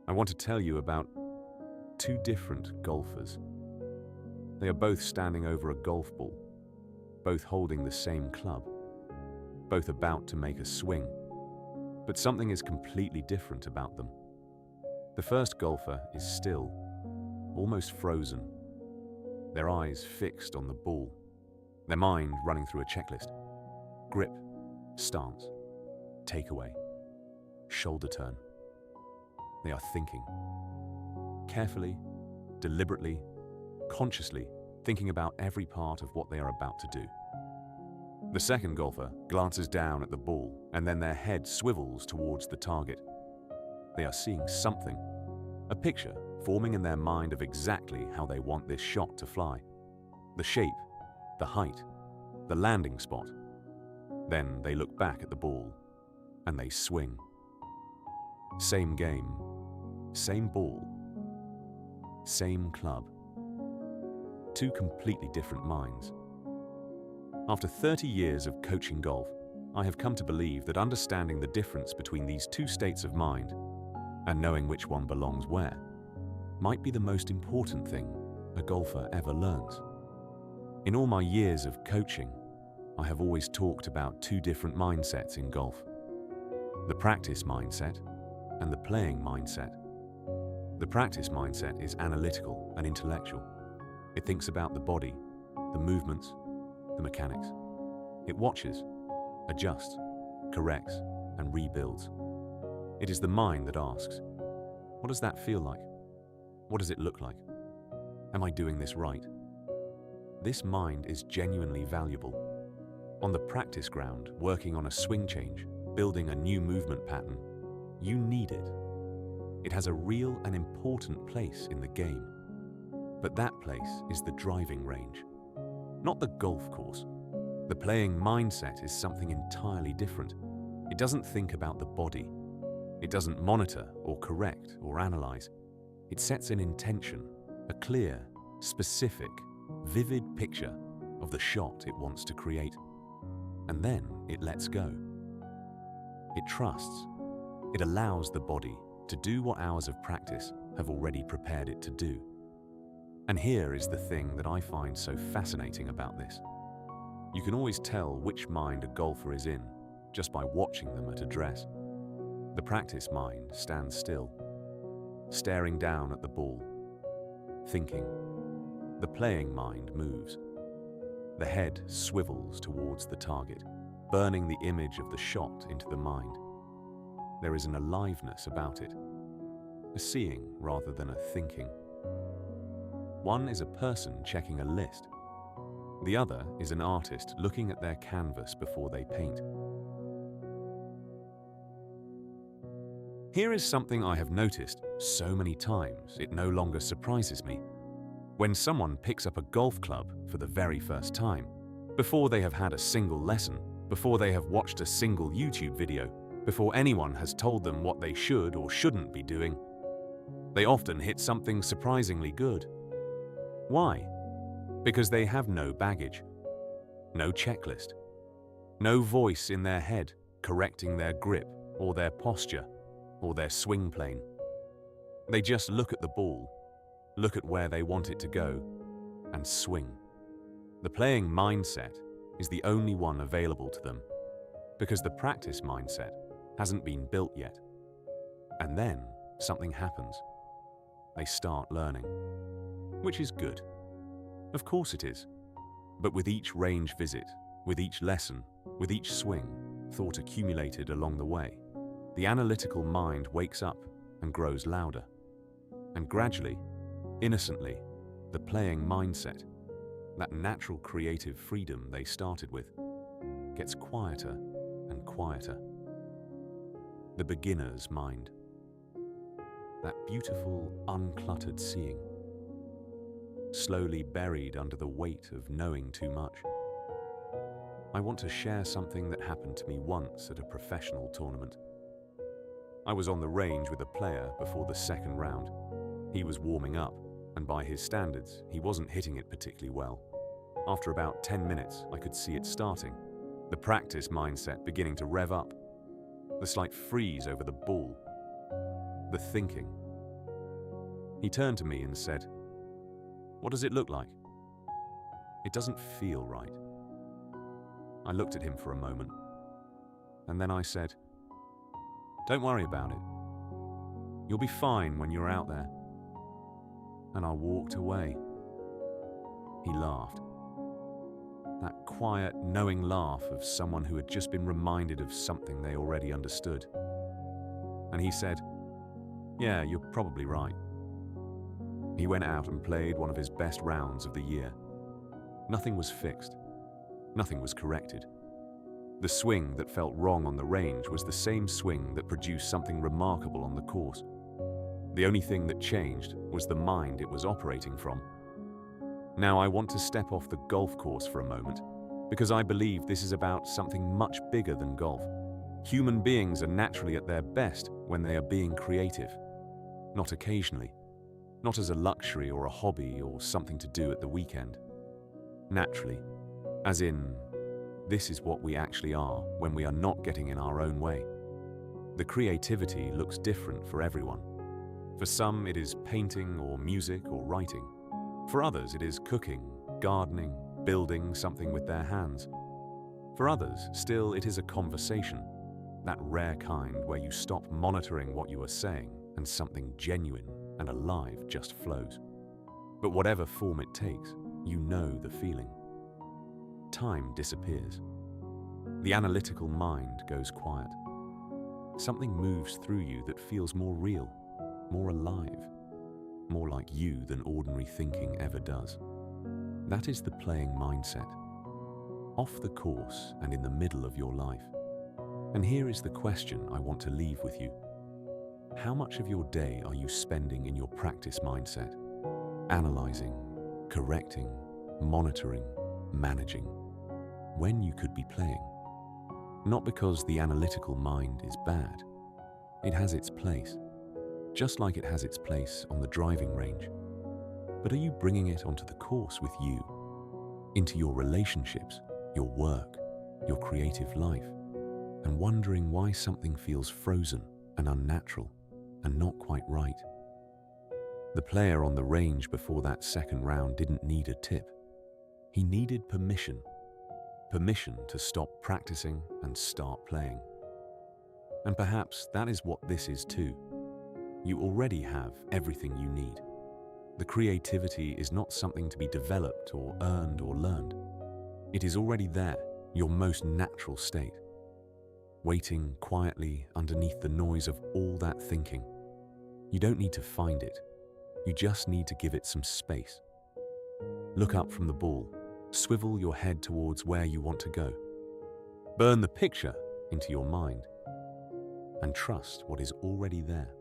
I want to tell you about two different golfers. They are both standing over a golf ball, both holding the same club, both about to make a swing, but something is completely different about them. The first golfer is still, almost frozen, their eyes fixed on the ball, their mind running through a checklist. Grip, stance, takeaway, shoulder turn. They are thinking. Carefully, deliberately, consciously thinking about every part of what they are about to do. The second golfer glances down at the ball and then their head swivels towards the target. They are seeing something, a picture forming in their mind of exactly how they want this shot to fly. The shape, the height, the landing spot. Then they look back at the ball and they swing. Same game, same ball, same club. Two completely different minds. After 30 years of coaching golf, I have come to believe that understanding the difference between these two states of mind and knowing which one belongs where might be the most important thing a golfer ever learns. In all my years of coaching, I have always talked about two different mindsets in golf: the practice mindset and the playing mindset. The practice mindset is analytical and intellectual. It thinks about the body, the movements, the mechanics. It watches, adjusts, corrects, and rebuilds. It is the mind that asks, what does that feel like? What does it look like? Am I doing this right? This mind is genuinely valuable. On the practice ground, working on a swing change, building a new movement pattern, you need it. It has a real and important place in the game. But that place is the driving range, not the golf course. The playing mindset is something entirely different. It doesn't think about the body. It doesn't monitor or correct or analyze. It sets an intention, a clear, specific, vivid picture of the shot it wants to create. And then it lets go. It trusts. It allows the body to do what hours of practice have already prepared it to do. And here is the thing that I find so fascinating about this. You can always tell which mind a golfer is in just by watching them at address. The practice mind stands still, staring down at the ball, thinking. The playing mind moves. The head swivels towards the target, burning the image of the shot into the mind. There is an aliveness about it, a seeing rather than a thinking. One is a person checking a list. The other is an artist looking at their canvas before they paint. Here is something I have noticed so many times it no longer surprises me. When someone picks up a golf club for the very first time, before they have had a single lesson, before they have watched a single YouTube video, before anyone has told them what they should or shouldn't be doing, they often hit something surprisingly good. Why? Because they have no baggage, no checklist, no voice in their head correcting their grip or their posture or their swing plane. They just look at the ball, look at where they want it to go, and swing. The playing mindset is the only one available to them because the practice mindset hasn't been built yet. And then something happens. They start learning, which is good. Of course it is. But with each range visit, with each lesson, with each swing, thought accumulated along the way, the analytical mind wakes up and grows louder. And gradually, innocently, the playing mindset, that natural creative freedom they started with, gets quieter and quieter. The beginner's mind, that beautiful, uncluttered seeing, slowly buried under the weight of knowing too much. I want to share something that happened to me once at a professional tournament. I was on the range with a player before the second round. He was warming up, and by his standards, he wasn't hitting it particularly well. After about 10 minutes, I could see it starting, the practice mindset beginning to rev up, the slight freeze over the ball, the thinking, He turned to me and said, "What does it look like?" "It doesn't feel right." I looked at him for a moment, and then I said, "Don't worry about it. You'll be fine when you're out there." And I walked away. He laughed. That quiet, knowing laugh of someone who had just been reminded of something they already understood. And he said, "Yeah, you're probably right." He went out and played one of his best rounds of the year. Nothing was fixed. Nothing was corrected. The swing that felt wrong on the range was the same swing that produced something remarkable on the course. The only thing that changed was the mind it was operating from. Now I want to step off the golf course for a moment, because I believe this is about something much bigger than golf. Human beings are naturally at their best when they are being creative, not occasionally, not as a luxury or a hobby or something to do at the weekend. Naturally, as in, this is what we actually are when we are not getting in our own way. The creativity looks different for everyone. For some, it is painting or music or writing. For others, it is cooking, gardening, building something with their hands. For others, still, it is a conversation, that rare kind where you stop monitoring what you are saying and something genuine and alive just flows. But whatever form it takes, you know the feeling. Time disappears. The analytical mind goes quiet. Something moves through you that feels more real, more alive, more like you than ordinary thinking ever does. That is the playing mindset, off the course and in the middle of your life. And here is the question I want to leave with you. How much of your day are you spending in your practice mindset? Analyzing, correcting, monitoring, managing, when you could be playing. Not because the analytical mind is bad. It has its place, just like it has its place on the driving range. But are you bringing it onto the course with you, into your relationships, your work, your creative life, and wondering why something feels frozen and unnatural and not quite right? The player on the range before that second round didn't need a tip. He needed permission. Permission to stop practicing and start playing. And perhaps that is what this is too. You already have everything you need. The creativity is not something to be developed or earned or learned. It is already there, your most natural state, waiting quietly underneath the noise of all that thinking. You don't need to find it. You just need to give it some space. Look up from the ball. Swivel your head towards where you want to go. Burn the picture into your mind and trust what is already there.